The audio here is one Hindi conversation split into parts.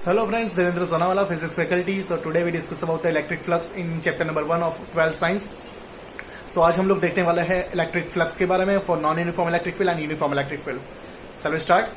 Hello friends, Devendra Sonawala, Physics faculty. So today we discuss about the electric flux in chapter number 1 of 12th science. So आज हम लोग देखने वाले हैं इलेक्ट्रिक फ्लक्स के बारे में for non uniform electric field and uniform electric field. Shall we start?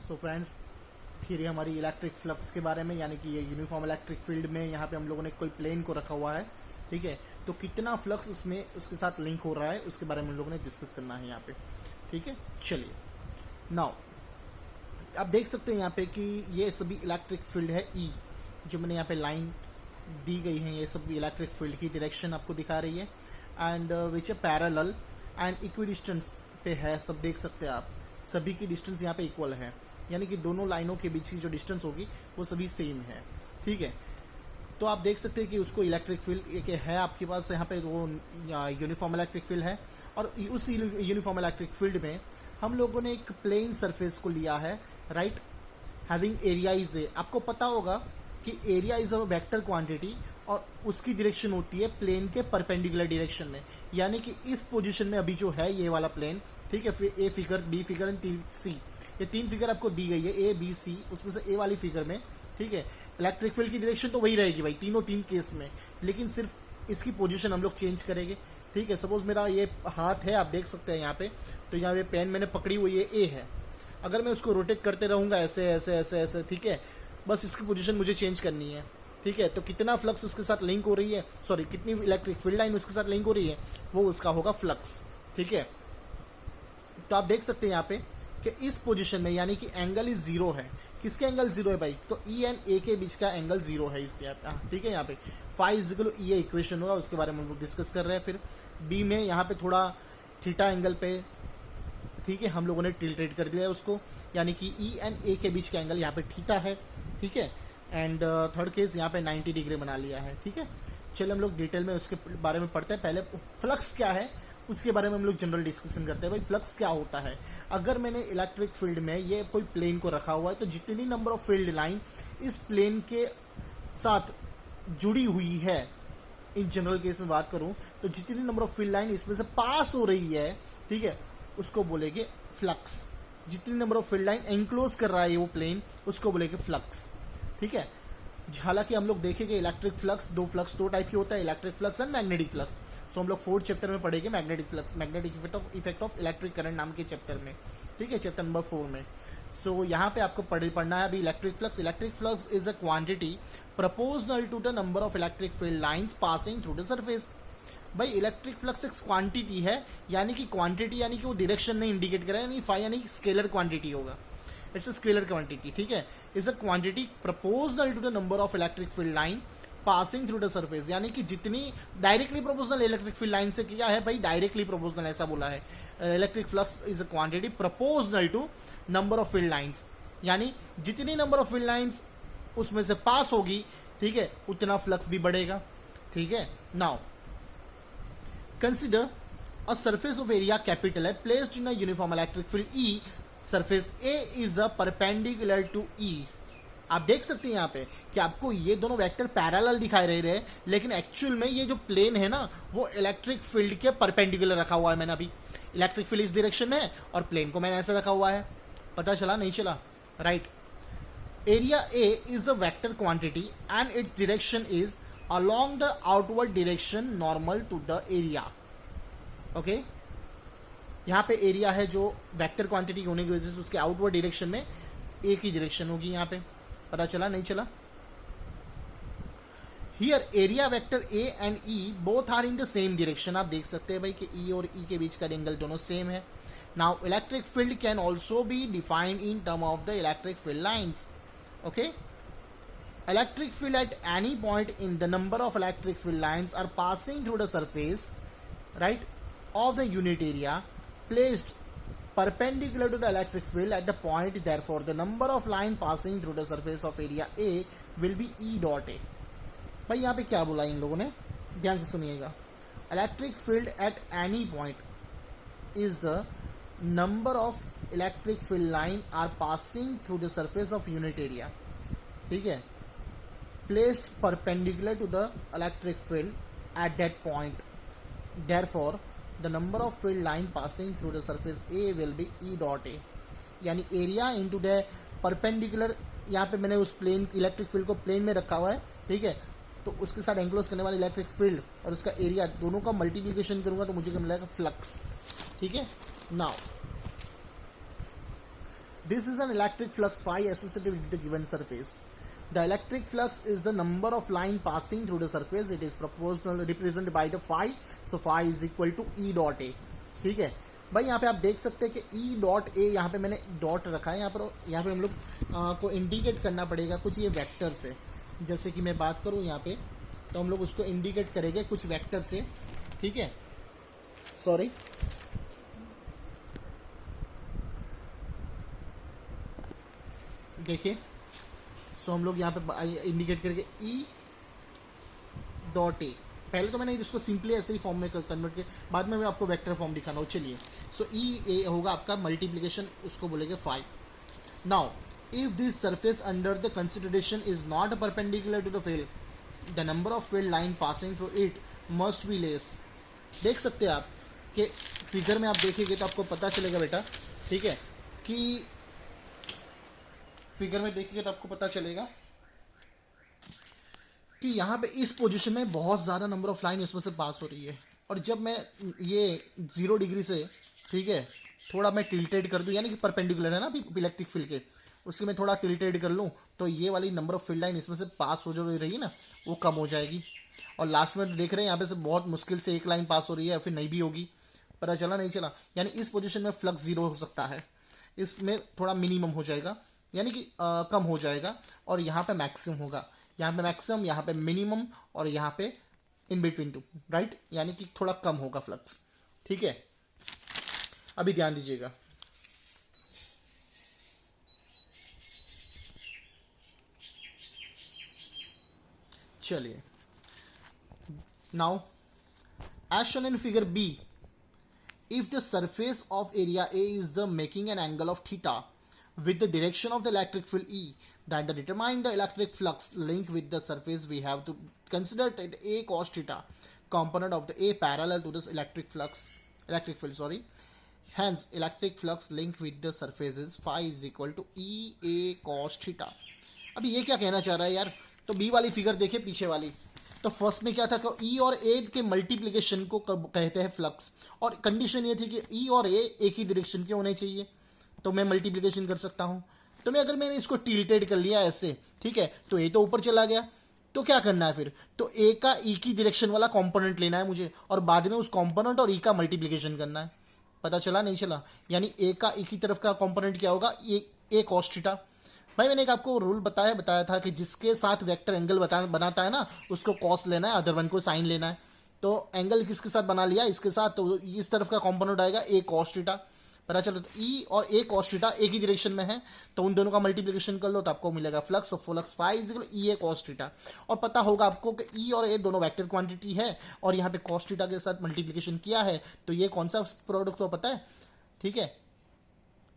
So friends, theory हमारी इलेक्ट्रिक फ्लक्स के बारे में, यानी कि ये यूनिफॉर्म इलेक्ट्रिक फील्ड में यहाँ पे हम लोगों ने कोई प्लेन को रखा हुआ है, ठीक है. तो कितना फ्लक्स उसमें उसके साथ लिंक हो रहा है उसके बारे में हम लोगों ने डिस्कस करना है यहाँ पे, ठीक है. चलिए, नाउ आप देख सकते हैं यहाँ पे कि ये सभी इलेक्ट्रिक फील्ड है ई, जो मैंने यहाँ पे लाइन दी गई है, ये सभी इलेक्ट्रिक फील्ड की डायरेक्शन आपको दिखा रही है एंड विच है पैरेलल एंड इक्वी डिस्टेंस पे है. सब देख सकते हैं आप, सभी की डिस्टेंस यहाँ पे इक्वल है, यानी कि दोनों लाइनों के बीच की जो डिस्टेंस होगी वो सभी सेम है, ठीक है. तो आप देख सकते हैं कि उसको इलेक्ट्रिक फील्ड एक है आपके पास यहाँ पे, वो यूनिफॉर्म इलेक्ट्रिक फील्ड है. और उस यूनिफॉर्म इलेक्ट्रिक फील्ड में हम लोगों ने एक प्लेन सरफेस को लिया है, right, having area is a. आपको पता होगा कि area is a vector quantity और उसकी डायरेक्शन होती है प्लेन के परपेंडिकुलर डायरेक्शन में, यानी कि इस पोजीशन में अभी जो है ये वाला प्लेन, ठीक है. फिर a figure, B figure and सी, ये तीन फिगर आपको दी गई है, ए बी सी. उसमें से ए वाली फिगर में, ठीक है, इलेक्ट्रिक फील्ड की डायरेक्शन तो वही रहेगी भाई, तीन केस में, लेकिन सिर्फ इसकी पोजीशन हम लोग चेंज करेंगे, ठीक है. सपोज मेरा ये हाथ है, आप देख सकते हैं यहाँ पे, तो यहाँ पे पेन मैंने पकड़ी हुई है, ए है. अगर मैं उसको रोटेट करते रहूँगा ऐसे ऐसे ऐसे ऐसे, ठीक है, बस इसकी पोजीशन मुझे चेंज करनी है, ठीक है. तो कितना फ्लक्स उसके साथ लिंक हो रही है, सॉरी, कितनी इलेक्ट्रिक फील्ड लाइन उसके साथ लिंक हो रही है, वो उसका होगा फ्लक्स, ठीक है. तो आप देख सकते हैं यहाँ पे कि इस पोजीशन में, यानी कि एंगल इज जीरो है. किसके एंगल जीरो है भाई? तो ई एंड ए के बीच का एंगल जीरो है इसके, ठीक है. यहाँ पे फाई इजिकल ई इक्वेशन होगा, उसके बारे में हम लोग डिस्कस कर रहे हैं. फिर बी में यहाँ पे थोड़ा थीटा एंगल पे, ठीक है, हम लोगों ने टिल्टेड कर दिया है उसको, यानी कि ई एंड ए के बीच का एंगल यहाँ पे थीटा है, ठीक है. एंड थर्ड केस यहाँ पे 90 डिग्री बना लिया है, ठीक है. चलिए हम लोग डिटेल में उसके बारे में पढ़ते हैं. पहले फ्लक्स क्या है उसके बारे में हम लोग जनरल डिस्कशन करते हैं. भाई फ्लक्स क्या होता है? अगर मैंने इलेक्ट्रिक फील्ड में ये कोई प्लेन को रखा हुआ है, तो जितनी नंबर ऑफ फील्ड लाइन इस प्लेन के साथ जुड़ी हुई है, इन जनरल केस में बात करूं, तो जितनी नंबर ऑफ फील्ड लाइन इसमें से पास हो रही है, ठीक है, उसको बोलेंगे फ्लक्स. जितनी number of field line enclose कर रहा है वो प्लेन, उसको बोलेंगे फ्लक्स, ठीक है. हालांकि हम लोग देखेंगे इलेक्ट्रिक फ्लक्स दो टाइप की होता है, electric flux and magnetic flux. So हम लोग 4th चैप्टर में पढ़ेंगे magnetic flux, magnetic effect of electric current नाम के चैप्टर में, ठीक है, चैप्टर नंबर 4 में. सो यहाँ पे आपको पढ़ना है अभी electric flux. Electric flux is a quantity proportional to the number of electric field lines passing through the surface. भाई इलेक्ट्रिक फ्लक्स एक क्वांटिटी है, यानी कि क्वांटिटी यानी कि वो डायरेक्शन नहीं इंडिकेट करेगा, यानी फाई यानी स्केलर क्वांटिटी होगा. इट्स अ स्केलर क्वांटिटी, ठीक है. Is a quantity proportional to the number of electric field line passing through the surface, यानी कि जितनी directly proportional electric field line से किया है, भाई डायरेक्टली प्रोपोर्शनल ऐसा बोला है. Electric flux is a quantity proportional to number of field lines, यानी जितनी नंबर ऑफ फील्ड लाइंस उसमें से पास होगी, ठीक है, उतना फ्लक्स भी बढ़ेगा, ठीक है. Now consider a surface of area capital है placed in a uniform electric field E. Surface A is a perpendicular to E. आप देख सकते हैं यहाँ पे कि आपको ये दोनों वेक्टर पैरेलल दिखाई दे रहे हैं, लेकिन एक्चुअल में ये जो प्लेन है ना, वो इलेक्ट्रिक फील्ड के परपेंडिकुलर रखा हुआ है. मैंने अभी इलेक्ट्रिक फील्ड इस डायरेक्शन में है और प्लेन को मैंने ऐसे रखा हुआ है. पता चला? नहीं चला? Right. Area A is a vector quantity and its direction is along the outward direction normal to the area. Okay, यहाँ पे एरिया है जो वेक्टर क्वांटिटी होने की वजह से उसके आउटवर्ड डायरेक्शन में एक ही डायरेक्शन होगी. यहाँ पे पता चला? नहीं चला? Here area vector A and E both are in the same direction. आप देख सकते हैं भाई कि ई और ई के बीच का एंगल दोनों सेम है. Now electric field can also be defined in term of the electric field lines. Okay, electric field at any point in the number of electric field lines are passing through the surface, right, of the unit area placed perpendicular to the electric field at the point. Therefore the number of line passing through the surface of area A will be E dot A. भाई यहाँ पे क्या बोला इन लोगों ने, ध्यान से सुनिएगा. electric field at any point is the number of electric field line are passing through the surface of unit area, ठीक है, placed perpendicular to the electric field at that point. Therefore the number of field line passing through the surface A will be E dot A. यानी एरिया इंटू द परपेंडिकुलर यहाँ पे मैंने उस प्लेन इलेक्ट्रिक फील्ड को प्लेन में रखा हुआ है, ठीक है। तो उसके साथ एंक्लोज करने वाले इलेक्ट्रिक फील्ड और उसका एरिया दोनों का मल्टीप्लिकेशन करूंगा तो मुझे क्या मिलेगा, फ्लक्स, ठीक है। Now this is an electric flux phi associated with the given surface. The electric flux is the number of line passing through the surface. It is proportional represented by the phi. So phi is equal to E dot A. ठीक है भाई, यहाँ पे आप देख सकते हैं कि E डॉट ए, यहाँ पे मैंने डॉट रखा है, यहाँ पे हम लोग को इंडिकेट करना पड़ेगा कुछ ये वेक्टर से। जैसे कि मैं बात करूँ यहाँ पे, तो हम लोग उसको इंडिकेट करेंगे कुछ वेक्टर से, ठीक है। सॉरी, देखिए, सो हम लोग यहाँ पे इंडिकेट करके ई डॉट ए, पहले तो मैंने इसको सिंपली ऐसे ही फॉर्म में कन्वर्ट किया, बाद में मैं आपको वेक्टर फॉर्म दिखाना हो। चलिए, सो ई ए होगा आपका मल्टीप्लिकेशन, उसको बोलेंगे 5। Now if this surface under the consideration is not perpendicular to the field, the number of field line passing through it must be less. देख सकते हैं आप कि फिगर में आप देखेंगे तो आपको पता चलेगा बेटा, ठीक है, कि फिगर में देखेंगे तो आपको पता चलेगा कि यहाँ पे इस पोजीशन में बहुत ज़्यादा नंबर ऑफ लाइन इसमें से पास हो रही है। और जब मैं ये 0 डिग्री से, ठीक है, थोड़ा मैं टिल्टेड कर दूँ, यानी कि परपेंडिकुलर है ना अभी इलेक्ट्रिक फील्ड के, उसकी मैं थोड़ा टिल्टेड कर लूँ तो ये वाली नंबर ऑफ फील्ड लाइन इसमें से पास हो जो रही है ना, वो कम हो जाएगी। और लास्ट में देख रहे हैं यहाँ पे से बहुत मुश्किल से एक लाइन पास हो रही है, या फिर नहीं भी होगी, पता चला नहीं चला। यानी इस पोजीशन में फ्लक्स 0 हो सकता है, इसमें थोड़ा मिनिमम हो जाएगा, यानी कि कम हो जाएगा, और यहाँ पे मैक्सिमम होगा, यहाँ पे मैक्सिमम, यहाँ पे मिनिमम, और यहाँ पे इन बिटवीन टू, राइट, यानी कि थोड़ा कम होगा फ्लक्स, ठीक है। अभी ध्यान दीजिएगा, चलिए। Now as shown in figure B, if the surface of area A is the making an angle of theta with the direction of the electric field E, then to determine the electric flux link with the surface, we have to consider that A cos theta component of the A parallel to this electric field, sorry. Hence, electric flux link with the surface is phi is equal to E A cos theta. अभी ये क्या कहना चाह रहा है यार, तो बी वाली फिगर देखिए, पीछे वाली, तो फर्स्ट में क्या था कि ई और ए के मल्टीप्लिकेशन को कहते हैं फ्लक्स, और कंडीशन ये थी कि ई और ए एक ही डायरेक्शन के होने चाहिए, तो मैं मल्टीप्लिकेशन कर सकता हूं। तो मैं अगर मैंने इसको टिल्टेड कर लिया ऐसे, ठीक है, तो ए तो ऊपर चला गया, तो क्या करना है फिर, तो ए का ई की डायरेक्शन वाला कंपोनेंट लेना है मुझे, और बाद में उस कंपोनेंट और ई का मल्टीप्लिकेशन करना है। पता चला नहीं चला, यानी ए का ई की तरफ का कंपोनेंट क्या होगा, ए कॉस थीटा। भाई मैंने एक आपको रूल बताया था कि जिसके साथ वेक्टर एंगल बनाता है ना, उसको कॉस लेना है, अदर वन को साइन लेना है। तो एंगल किसके साथ बना लिया, इसके साथ, तो इस तरफ का कंपोनेंट आएगा ए कॉस थीटा। पता चलो, तो ई और ए कॉस थीटा एक ही डायरेक्शन में है, तो उन दोनों का मल्टीप्लिकेशन कर लो तो आपको मिलेगा फ्लक्स, और flux phi is equal E A cos theta. और पता होगा आपको कि ई और ए दोनों वेक्टर क्वांटिटी है, और यहाँ पे कॉस थीटा के साथ मल्टीप्लिकेशन किया है, तो ये कौन सा प्रोडक्ट हुआ पता है, ठीक है,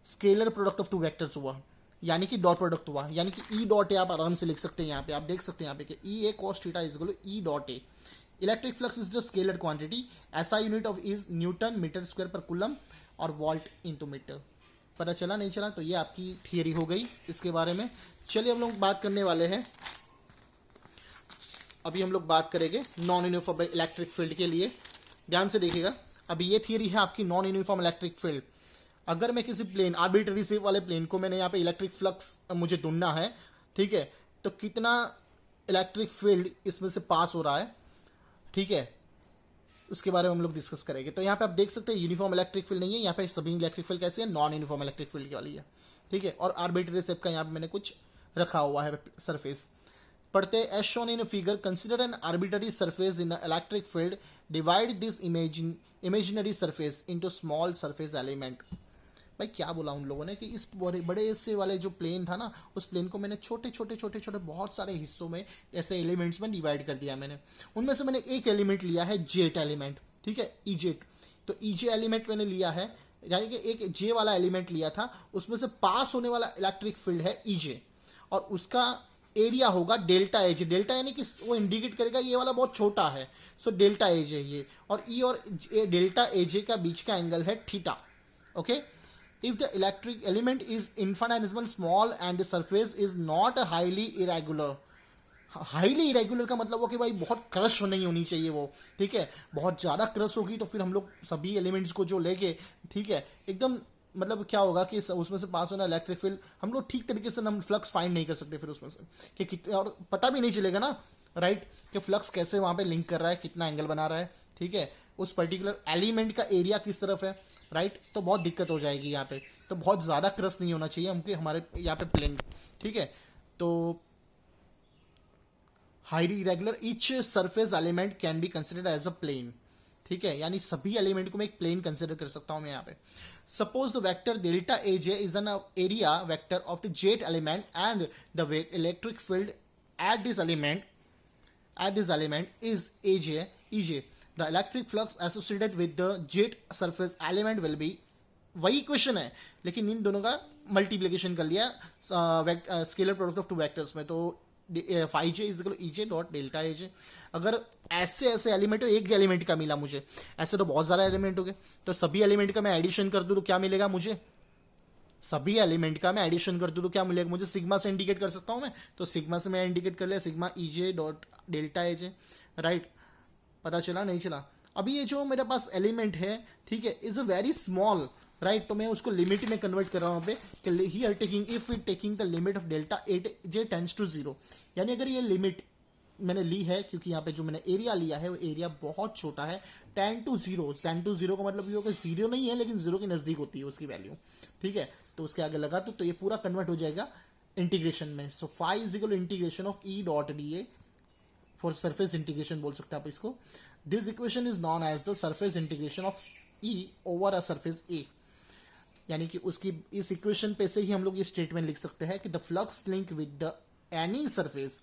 scalar product of two vectors हुआ, यानी कि डॉट प्रोडक्ट हुआ, यानी कि ई डॉट ए आप आराम से लिख सकते हैं। यहाँ पे आप देख सकते हैं यहाँ पे कि E A cos theta is equal to E dot A. Electric flux is the scalar quantity, ऐसा unit of is newton metre square पर कूलम और वोल्ट इनटू मीटर। पता चला नहीं चला, तो ये आपकी थियरी हो गई इसके बारे में। चलिए हम लोग बात करने वाले हैं, अभी हम लोग बात करेंगे नॉन यूनिफॉर्म इलेक्ट्रिक फील्ड के लिए। ध्यान से देखिएगा, अभी ये थियरी है आपकी नॉन यूनिफॉर्म इलेक्ट्रिक फील्ड। अगर मैं किसी प्लेन, आर्बिट्ररी शेप वाले प्लेन को मैंने यहाँ पे इलेक्ट्रिक फ्लक्स मुझे ढूंढना है, ठीक है, तो कितना इलेक्ट्रिक फील्ड इसमें से पास हो रहा है, ठीक है, उसके बारे में हम लोग डिस्कस करेंगे। तो यहाँ पे आप देख सकते हैं यूनिफॉर्म इलेक्ट्रिक फील्ड नहीं है, यहाँ पे सभी इलेक्ट्रिक फील्ड कैसे है, नॉन यूनिफॉर्म इलेक्ट्रिक फील्ड वाली है, ठीक है। और आर्बिट्ररी शेप का यहाँ पे मैंने कुछ रखा हुआ है सरफेस। पढ़ते as shown in figure, consider an arbitrary surface in electric field, divide this imaginary surface into small surface element. भाई क्या बोला उन लोगों ने कि इस बड़े से वाले जो प्लेन था ना, उस प्लेन को मैंने छोटे छोटे बहुत सारे हिस्सों में, ऐसे एलिमेंट्स में डिवाइड कर दिया मैंने। उनमें से मैंने एक एलिमेंट लिया है जेट एलिमेंट, ठीक है, ईजेट। तो ईजे एलिमेंट मैंने लिया है, यानी कि एक जे वाला एलिमेंट लिया था, उसमें से पास होने वाला इलेक्ट्रिक फील्ड है ईजे, और उसका एरिया होगा डेल्टा एज। डेल्टा यानी कि वो इंडिकेट करेगा ये वाला बहुत छोटा है, सो डेल्टा एज है ये, और ई और डेल्टा एजे का बीच का एंगल है theta, okay. if the electric element is infinitesimal small and the surface is not highly irregular. Highly irregular का मतलब हो कि भाई बहुत क्रश नहीं होनी चाहिए वो, ठीक है, बहुत ज़्यादा क्रश होगी तो फिर हम लोग सभी एलिमेंट्स को जो लेके, ठीक है, एकदम मतलब क्या होगा कि उसमें से पास होना इलेक्ट्रिक फील्ड हम लोग ठीक तरीके से हम फ्लक्स फाइंड नहीं कर सकते फिर उसमें से कि कितने, और पता भी नहीं चलेगा ना, राइट, कि फ्लक्स कैसे वहाँ पे लिंक कर रहा है, कितना एंगल बना रहा है, ठीक है, उस पर्टिकुलर एलिमेंट का एरिया किस तरफ है, राइट, तो बहुत दिक्कत हो जाएगी यहाँ पे। तो बहुत ज़्यादा क्रश नहीं होना चाहिए हमके हमारे यहाँ पे प्लेन, ठीक है। तो highly irregular each surface element can be considered as a plane, ठीक है, यानी सभी एलिमेंट को मैं एक प्लेन कंसिडर कर सकता हूं मैं यहाँ पे। Suppose the vector delta A J is an area vector of the jet element and the electric field at this element is EJ, the electric flux associated with the jet surface element will be, वही इक्वेशन है लेकिन इन दोनों का मल्टीप्लीकेशन कर लिया scalar product of two vectors में, तो phi J is EJ dot delta AJ. अगर ऐसे ऐसे एलिमेंट, एक एलिमेंट का मिला मुझे, ऐसे तो बहुत सारा एलिमेंट हो गए, तो सभी एलिमेंट का मैं एडिशन कर दूं तो क्या मिलेगा मुझे, सभी एलिमेंट का मैं एडिशन कर दूं तो क्या मिलेगा मुझे, सिग्मा से इंडिकेट कर सकता हूं मैं, तो सिग्मा से मैं इंडिकेट कर लिया, सिग्मा EJ डॉट डेल्टा एजे, राइट, पता चला नहीं चला। अभी ये जो मेरे पास एलिमेंट है, ठीक है, is a very small, right, तो मैं उसको लिमिट में कन्वर्ट कर रहा हूं पे कि here taking if we taking the limit of delta J tends to 0, यानी अगर ये लिमिट मैंने ली है, क्योंकि यहाँ पे जो मैंने एरिया लिया है वो एरिया बहुत छोटा है, 10 to 0 का मतलब ये होगा 0 नहीं है लेकिन 0 के नजदीक होती है उसकी वैल्यू, ठीक है, तो उसके आगे लगा तो ये पूरा कन्वर्ट हो जाएगा इंटीग्रेशन में। So phi is equal integration of E dot DA for surface integration बोल सकते हैं आप इसको। This equation is known as the surface integration of E over a surface A, यानी कि उसकी इस इक्वेशन पे से ही हम लोग ये स्टेटमेंट लिख सकते हैं कि the flux link with the any surface,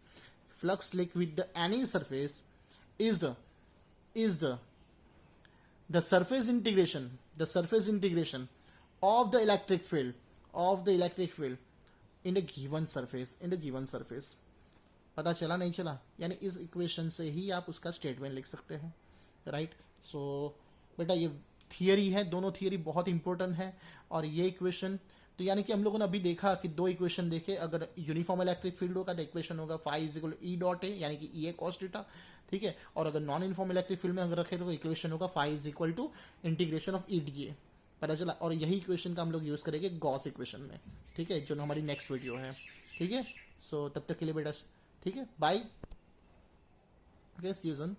flux link with the any surface is the surface integration of the electric field in the given surface. पता चला नहीं चला, यानी इस इक्वेशन से ही आप उसका स्टेटमेंट लिख सकते हैं, राइट। सो बेटा ये थियरी है, दोनों थियरी बहुत इंपॉर्टेंट है, और ये इक्वेशन तो यानी कि हम लोगों ने अभी देखा कि दो इक्वेशन देखे, अगर यूनिफॉर्म इलेक्ट्रिक फील्ड होगा तो इक्वेशन होगा phi is equal E dot A, यानी कि EA कॉस थीटा, ठीक है, और अगर नॉन यूनिफॉर्म इलेक्ट्रिक फील्ड में अगर रखे तो इक्वेशन होगा phi is equal to integration of EDA, पता चला। और यही इक्वेशन का हम लोग यूज करेंगे गॉस इक्वेशन में, ठीक है, जो हमारी नेक्स्ट वीडियो है, ठीक है। सो तब तक के लिए बेटा ठीक है, बाय, सी यू सून।